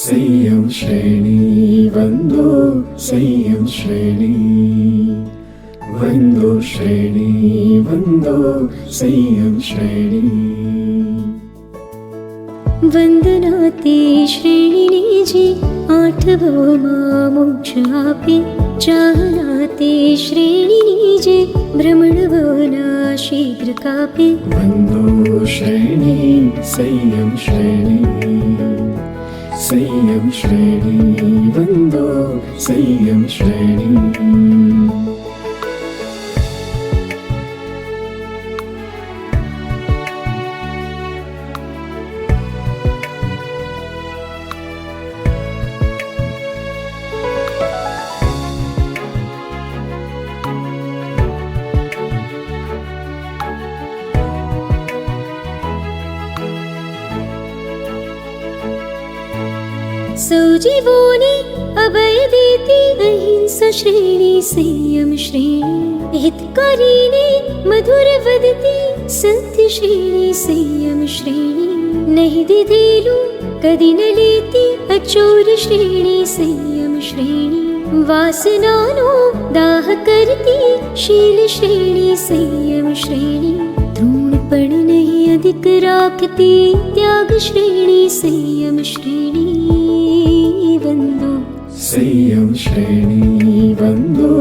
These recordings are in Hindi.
संयम श्रेणी वंदो संयम श्रेणी वंदो श्रेणी वंदो संयम श्रेणी वंदना ते श्रेणीने जे आठवमा मोक्ष आपे चाहना ते श्रेणीने जे भ्रमणवना शीघ्र कापे वंदो श्रेणी संयम श्रेणी संयम श्रेणी वंदो संयम श्रेणी सौजीवोने अभय देती अहिंसा श्रेणी संयम श्रेणी हितकारीने मधुर वदती सत्य श्रेणी संयम श्रेणी नहीं दिधेलू कदी न लेती अचोर श्रेणी संयम श्रेणी वासनानो दाह करती शील श्रेणी संयम श्रेणी तृणपण नहीं अधिक राखती त्याग श्रेणी संयम श्रेणी वंदो संयम श्रेणी वंदो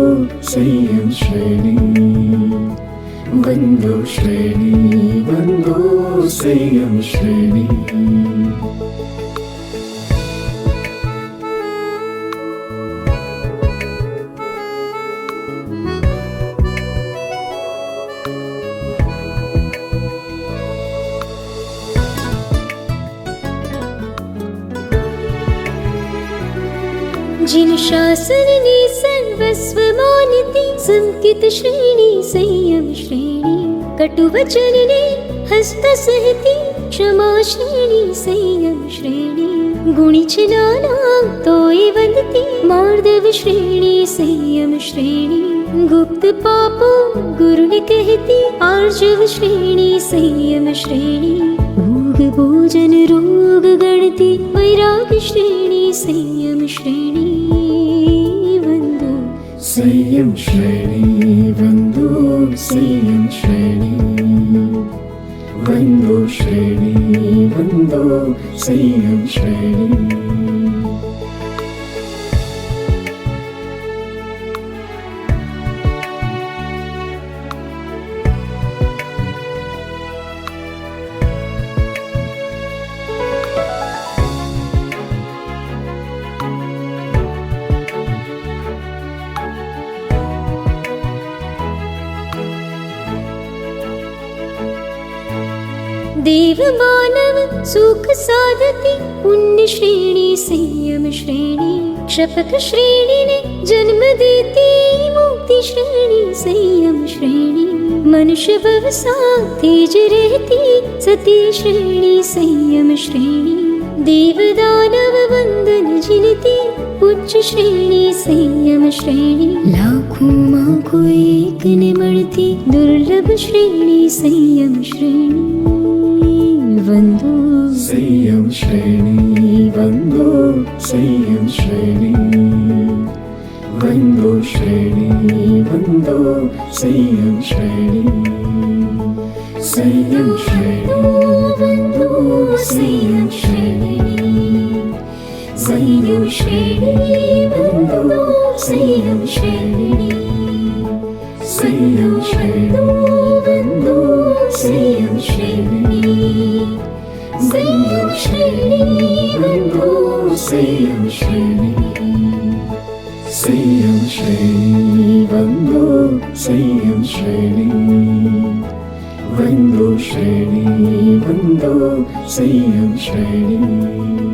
संयम श्रेणी वंदो श्रेणी वंदो संयम श्रेणी जिन शासन ने सर्वस्व मानती संकित श्रेणी संयम श्रेणी कटु वचन ने हस्त सहती क्षमा श्रेणी संयम श्रेणी गुणी नाना तोय वंदती मार्दव श्रेणी संयम श्रेणी गुप्त पापो गुरु ने कहती आर्जव श्रेणी संयम श्रेणी भोग भोजन रोग गणती वैराग श्रेणी संयम श्रेणी वंदो संयम श्रेणी वंदो संयम श्रेणी वंदो श्रेणी वंदो संयम श्रेणी देव मानव सुख साधती पुण्य श्रेणी संयम श्रेणी क्षपक श्रेणी ने जन्म देती मुक्ति श्रेणी संयम श्रेणी मनुष्य व्यवसा तेज रहती सती श्रेणी संयम श्रेणी देव दानव वंदन जिनती उच्च श्रेणी संयम श्रेणी लाखों माँ को एक ने मरती दुर्लभ श्रेणी संयम श्रेणी वंदो संयम श्रेणी वंदो संयम श्रेणी वंदो श्रेणी वंदो संयम श्रेणी संयम श्रेणी वंदो संयम श्रेणी संयम श्रेणी वंदो संयम श्रेणी संयम श्रेणी वंदो संयम श्रेणी संयम श्रेणी वंदो संयम श्रेणी संयम श्रेणी वंदो संयम श्रेणी वंदो श्रेणी वंदो संयम श्रेणी